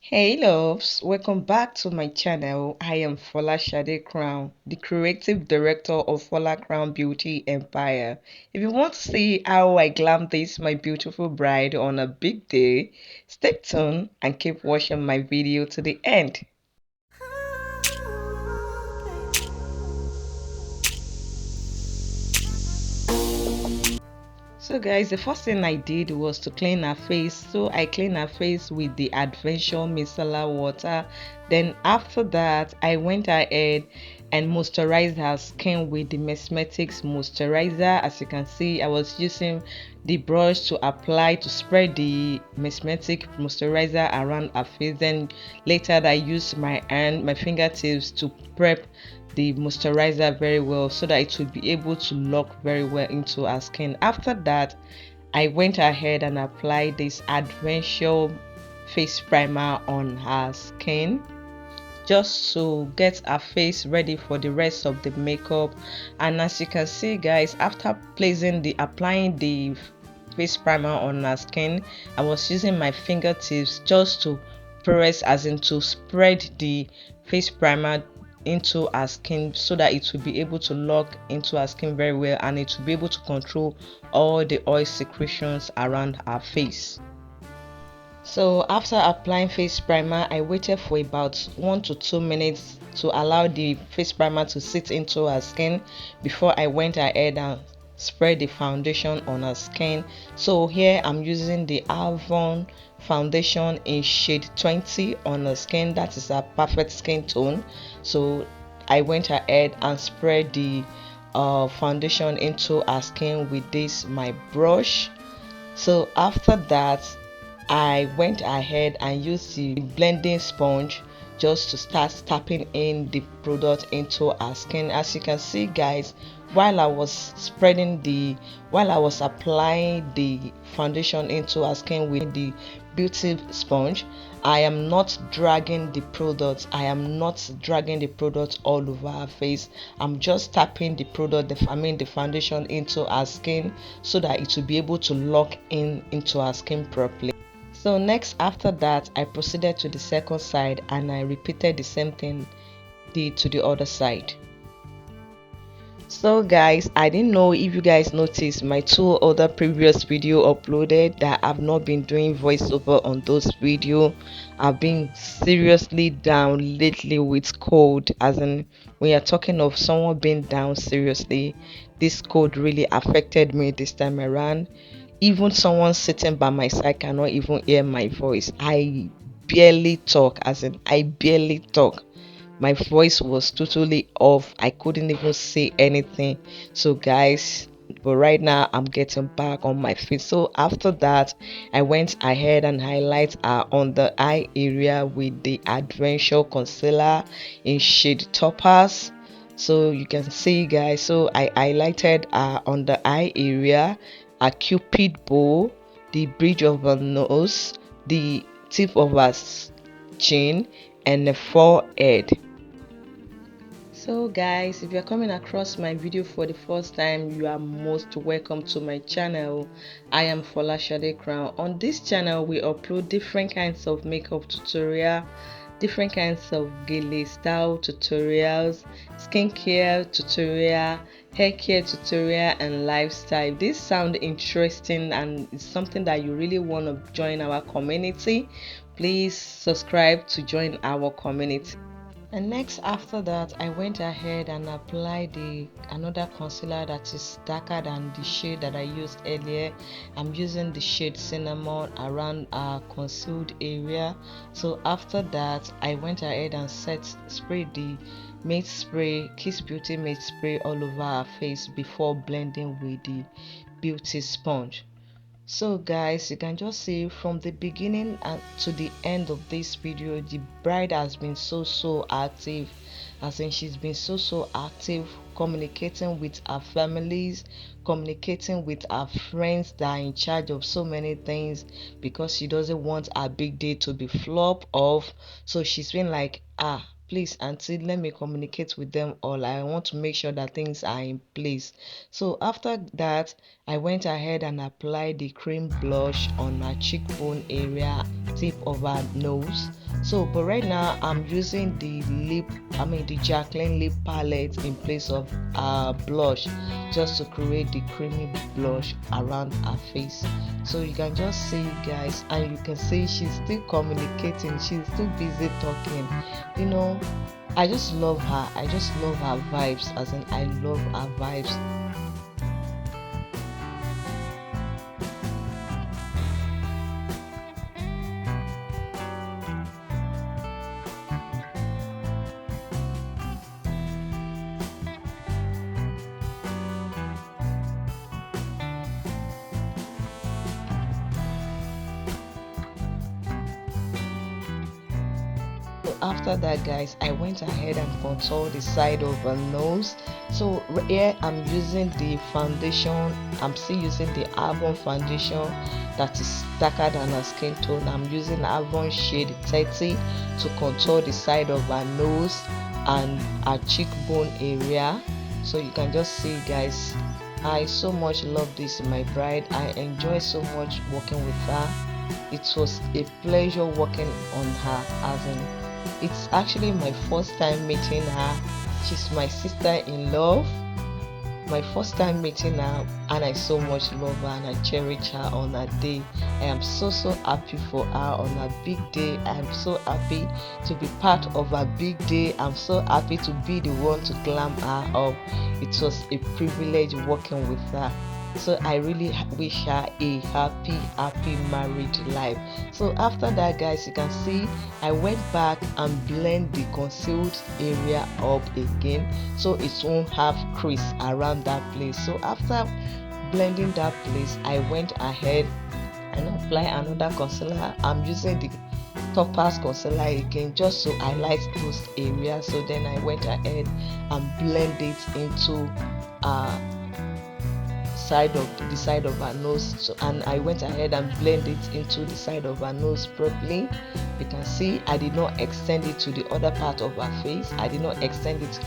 Hey loves, welcome back to my channel. I am Folasade Crown, the creative director of Fola Crown Beauty Empire. If you want to see how I glam this my beautiful bride on a big day, stay tuned and keep watching my video to the end. So guys, the first thing I did was to clean her face. So I cleaned her face with the Adventure Micellar water. Then after that, I went ahead and moisturized her skin with the Mesmetics moisturizer. As you can see, I was using the brush to apply to spread the Mesmetic moisturizer around her face. Then later I used my hand, my fingertips to prep the moisturizer very well so that it would be able to lock very well into our skin. After that, I went ahead and applied this Adventure face primer on her skin just to get her face ready for the rest of the makeup. And as you can see guys, after applying the face primer on her skin, I was using my fingertips just to press, as in to spread the face primer into our skin so that it will be able to lock into our skin very well, and it will be able to control all the oil secretions around our face. So after applying face primer, I waited for about 1 to 2 minutes to allow the face primer to sit into her skin before I went ahead and spread the foundation on her skin. So here I'm using the Avon foundation in shade 20 on her skin. That is a perfect skin tone. So I went ahead and spread the foundation into her skin with this my brush. So after that, I went ahead and used the blending sponge just to start tapping in the product into our skin. As you can see guys, while I was applying the foundation into our skin with the beauty sponge, I am not dragging the product. All over our face. I'm just tapping the the foundation into our skin so that it will be able to lock in into our skin properly. So next, after that, I proceeded to the second side and I repeated the same thing to the other side. So guys, I didn't know if you guys noticed my two other previous video uploaded that I've not been doing voiceover on those video. I've been seriously down lately with cold, as in when you're talking of someone being down seriously, this cold really affected me this time around. Even someone sitting by my side cannot even hear my voice. I barely talk, as in I barely talk. My voice was totally off. I couldn't even say anything. So guys, but right now I'm getting back on my feet. So after that, I went ahead and highlight on the eye area with the Adventure concealer in shade Topaz. So you can see guys, so I highlighted on the eye area a cupid bow, the bridge of her nose, the tip of her chin, and the forehead. So guys, if you're coming across my video for the first time, you are most welcome to my channel. I am Folasade Crown. On this channel we upload different kinds of makeup tutorial, different kinds of gele style tutorials, skincare tutorial, hair care tutorial, and lifestyle. This sound interesting and it's something that you really want to join our community. Please subscribe to join our community. And next, after that, I went ahead and applied the another concealer that is darker than the shade that I used earlier. I'm using the shade cinnamon around our concealed area. So after that, I went ahead and sprayed the matte spray, Kiss Beauty matte spray all over our face before blending with the beauty sponge. So guys, you can just see from the beginning to the end of this video, the bride has been so active, as in she's been so active, communicating with our families, communicating with our friends that are in charge of so many things, because she doesn't want our big day to be flop off. So she's been like, please auntie, let me communicate with them all. I want to make sure that things are in place. So after that, I went ahead and applied the cream blush on my cheekbone area tip of her nose. So but right now I'm using the Jacqueline lip palette in place of blush, just to create the creamy blush around her face. So you can just see, guys, and you can see she's still communicating, she's still busy talking. You know, I just love her. I just love her vibes, as in I love her vibes. So after that, guys, I went ahead and contoured the side of her nose. So here I'm using the foundation. I'm still using the Avon foundation that is darker than her skin tone. I'm using Avon shade 30 to contour the side of her nose and her cheekbone area. So you can just see, guys, I so much love this my bride. I enjoy so much working with her. It was a pleasure working on her, as in it's actually my first time meeting her. She's my sister in love. My first time meeting her, and I so much love her and I cherish her on her day. I am so happy for her on her big day. I am so happy to be part of her big day. I'm so happy to be the one to glam her up. It was a privilege working with her. So I really wish her a happy married life. So after that, guys, you can see I went back and blend the concealed area up again, so it won't have crease around that place. So after blending that place, I went ahead and apply another concealer. I'm using the topaz concealer again, just to highlight those areas. So then I went ahead and blend it into uh the side of her nose. So, and I went ahead and blend it into the side of her nose properly. You can see I did not extend it to the other part of her face. I did not extend it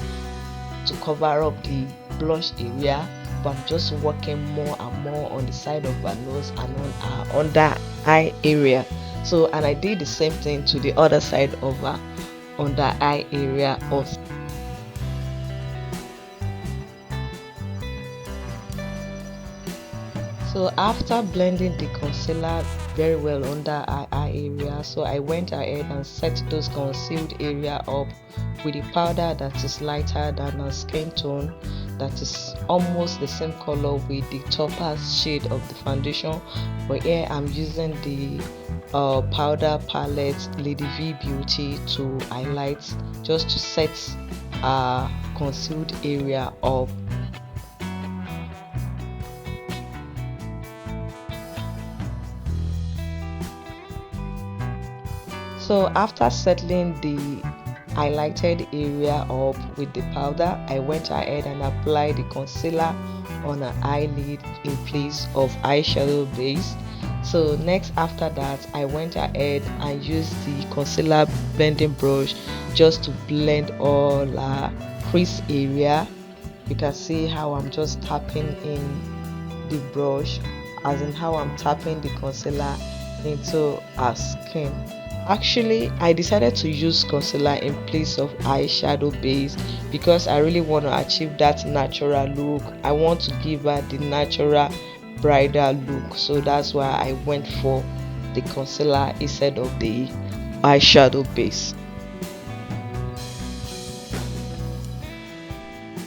to cover up the blush area, but I'm just working more and more on the side of her nose and on her under eye area. So, and I did the same thing to the other side of her under eye area also. So after blending the concealer very well under our eye area, so I went ahead and set those concealed area up with a powder that is lighter than our skin tone, that is almost the same color with the topaz shade of the foundation. But here I'm using the powder palette Lady V Beauty to highlight, just to set our concealed area up. So after settling the highlighted area up with the powder, I went ahead and applied the concealer on her eyelid in place of eyeshadow base. So next, after that, I went ahead and used the concealer blending brush just to blend all her crease area. You can see how I'm just tapping in the brush, as in how I'm tapping the concealer into her skin. Actually, I decided to use concealer in place of eyeshadow base because I really want to achieve that natural look. I want to give her the natural bridal look, so that's why I went for the concealer instead of the eyeshadow base.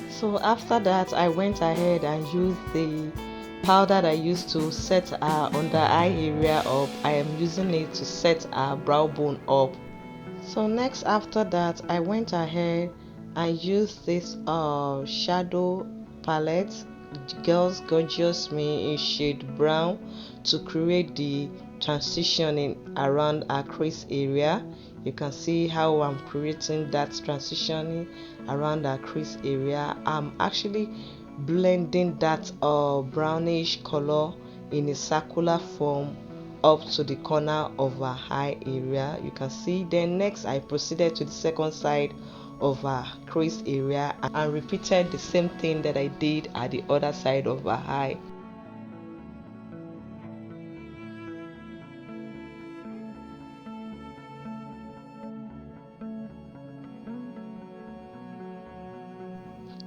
So after that, I went ahead and used the powder that I used to set our under eye area up. I am using it to set our brow bone up. So next, after that, I went ahead and used this shadow palette, Girls Gorgeous Me in shade brown, to create the transitioning around our crease area. You can see how I'm creating that transitioning around our crease area. I'm actually blending that brownish color in a circular form up to the corner of our eye area. You can see. Then next, I proceeded to the second side of our crease area and repeated the same thing that I did at the other side of our eye.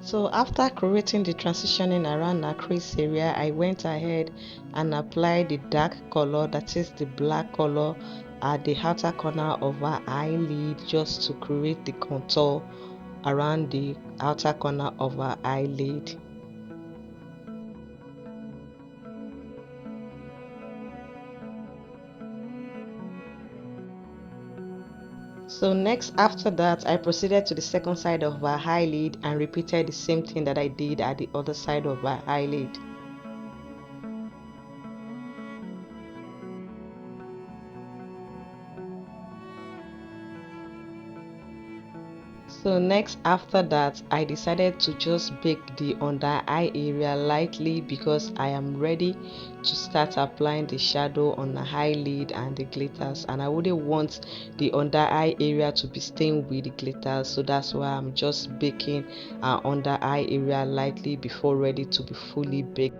So after creating the transitioning around our crease area, I went ahead and applied the dark color, that is the black color, at the outer corner of our eyelid, just to create the contour around the outer corner of our eyelid. So next, after that, I proceeded to the second side of our eyelid and repeated the same thing that I did at the other side of our eyelid. So next, after that, I decided to just bake the under eye area lightly because I am ready to start applying the shadow on the eyelid and the glitters, and I wouldn't want the under eye area to be stained with the glitters, so that's why I'm just baking our under eye area lightly before ready to be fully baked.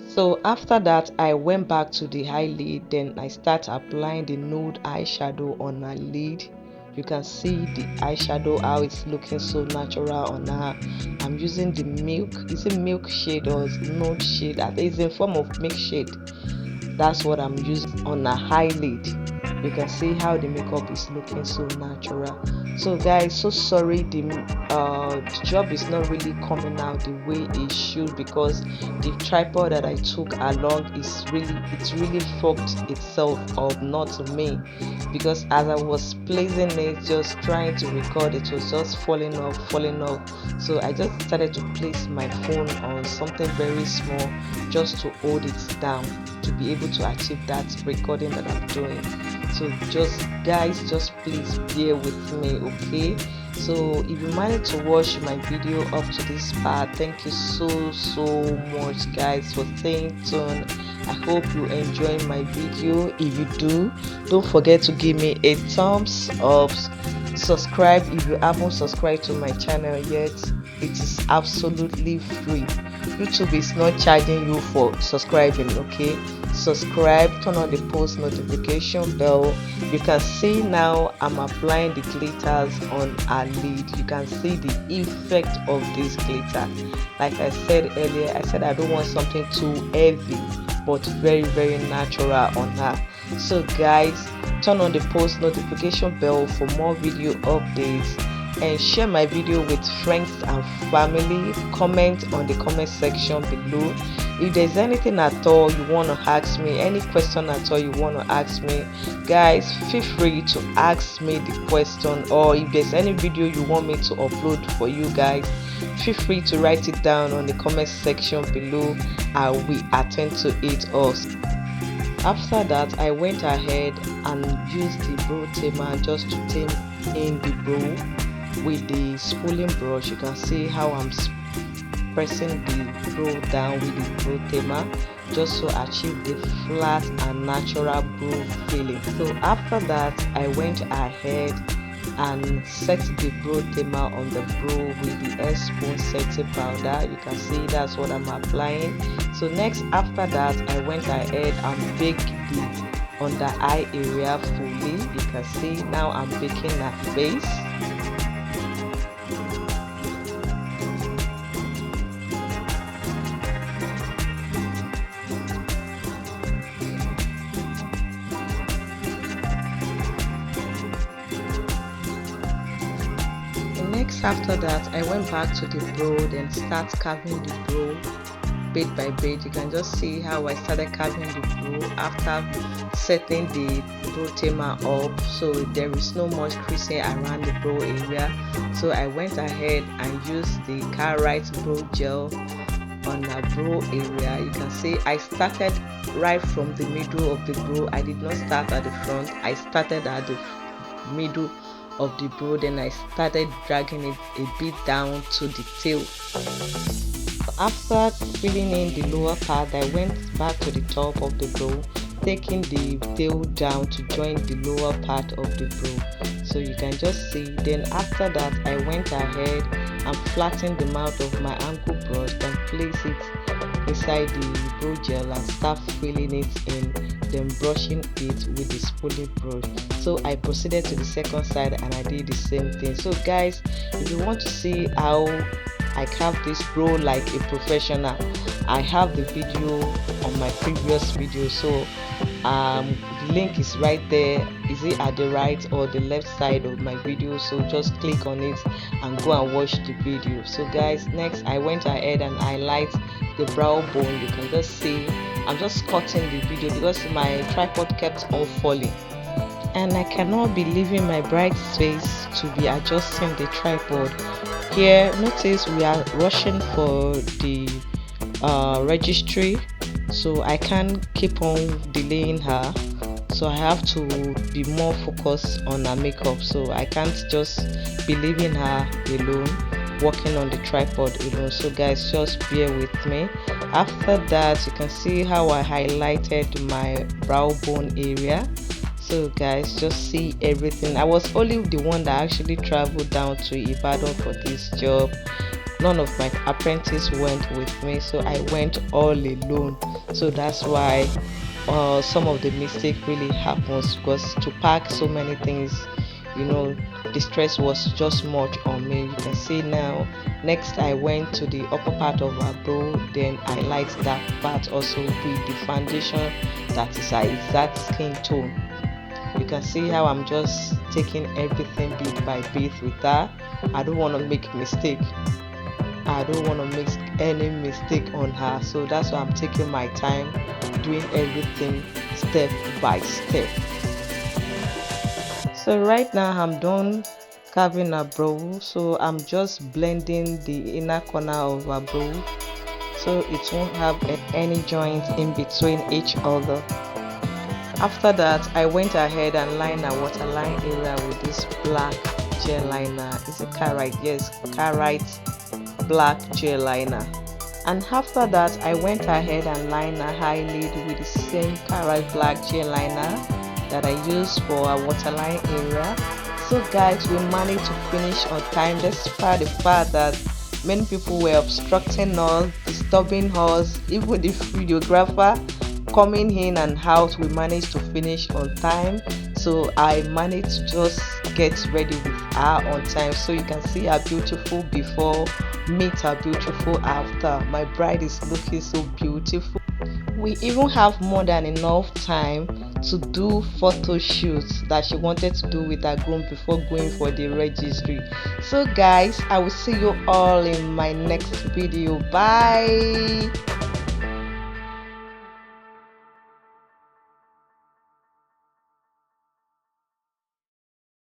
So after that, I went back to the eyelid, then I start applying the nude eyeshadow on my lid. You can see the eyeshadow, how it's looking so natural on her. I'm using the milk, is it milk shade or nude shade? I think it's in form of milk shade. That's what I'm using on a eyelid. You can see how the makeup is looking so natural. So guys, so sorry, the job is not really coming out the way it should because the tripod that I took along is really fucked itself up, not to me, because as I was placing it, just trying to record, it was just falling off. So I just decided to place my phone on something very small just to hold it down to be able to achieve that recording that I'm doing. So just guys, just please bear with me, okay? So if you managed to watch my video up to this part, thank you so much guys for staying tuned. I hope you enjoy my video. If you do, don't forget to give me a thumbs up. Subscribe if you haven't subscribed to my channel yet. It is absolutely free. YouTube is not charging you for subscribing, okay? Subscribe, turn on the post notification bell. You can see now I'm applying the glitters on our lid. You can see the effect of this glitter. Like I said earlier, I said I don't want something too heavy but very natural on her. So guys, turn on the post notification bell for more video updates and share my video with friends and family. Comment on the comment section below. If there's anything at all you want to ask me, any question at all you want to ask me, guys, feel free to ask me the question, or if there's any video you want me to upload for you guys, feel free to write it down on the comment section below. I will attend to it all. After that, I went ahead and used the brow tamer just to tame in the brow with the spooling brush. You can see how I'm pressing the brow down with the brow tamer just to achieve the flat and natural brow feeling. So after that, I went ahead and set the brow tamer on the brow with the hair spoon setting powder. You can see that's what I'm applying. So next, after that, I went ahead and baked the under eye area fully. You can see now I'm baking her face. Next, after that, I went back to the brow and start carving the brow bit by bit. You can just see how I started carving the brow after setting the brow tamer up, so there is no much creasing around the brow area. So I went ahead and used the Carrite brow gel on the brow area. You can see I started right from the middle of the brow. I did not start at the front, I started at the middle of the brow, then I started dragging it a bit down to the tail. After filling in the lower part, I went back to the top of the brow, taking the tail down to join the lower part of the brow. So you can just see. Then after that, I went ahead and flattened the mouth of my angle brush and place it inside the brow gel and start filling it in then brushing it with the spoolie brush. So I proceeded to the second side and I did the same thing. So guys, if you want to see how I carve this brow like a professional, I have the video on my previous video. So the link is right there. Is it at the right or the left side of my video? So just click on it and go and watch the video. So guys, next I went ahead and highlight the brow bone. You can just see I'm just cutting the video because my tripod kept on falling and I cannot be leaving my bride's face to be adjusting the tripod. Here notice we are rushing for the registry, so I can't keep on delaying her, so I have to be more focused on her makeup. So I can't just be leaving her alone, working on the tripod alone. So guys, just bear with me. After that, you can see how I highlighted my brow bone area. So guys, just see everything. I was only the one that actually traveled down to Ibadan for this job. None of my apprentices went with me, so I went all alone. So that's why some of the mistake really happens, because to pack so many things, you know, the stress was just much on me. You can see now. Next I went to the upper part of her brow, then I light that part also with the foundation that is her exact skin tone. You can see how I'm just taking everything bit by bit with her. I don't want to make mistake. I don't want to make any mistake on her, so that's why I'm taking my time doing everything step by step. So right now I'm done carving her brow, so I'm just blending the inner corner of her brow so it won't have any joint in between each other. After that, I went ahead and lined her waterline area with this black gel liner. Is it Carite? Yes, Carite black gel liner. And after that, I went ahead and lined her eyelid with the same Carite black gel liner that I used for our waterline area. So guys, we managed to finish on time despite the fact that many people were obstructing us, disturbing us. Even the videographer coming in and out, we managed to finish on time. So I managed to just get ready with her on time, so you can see her beautiful before, meet her beautiful after. My bride is looking so beautiful. We even have more than enough time to do photo shoots that she wanted to do with her groom before going for the registry. So guys, I will see you all in my next video. Bye.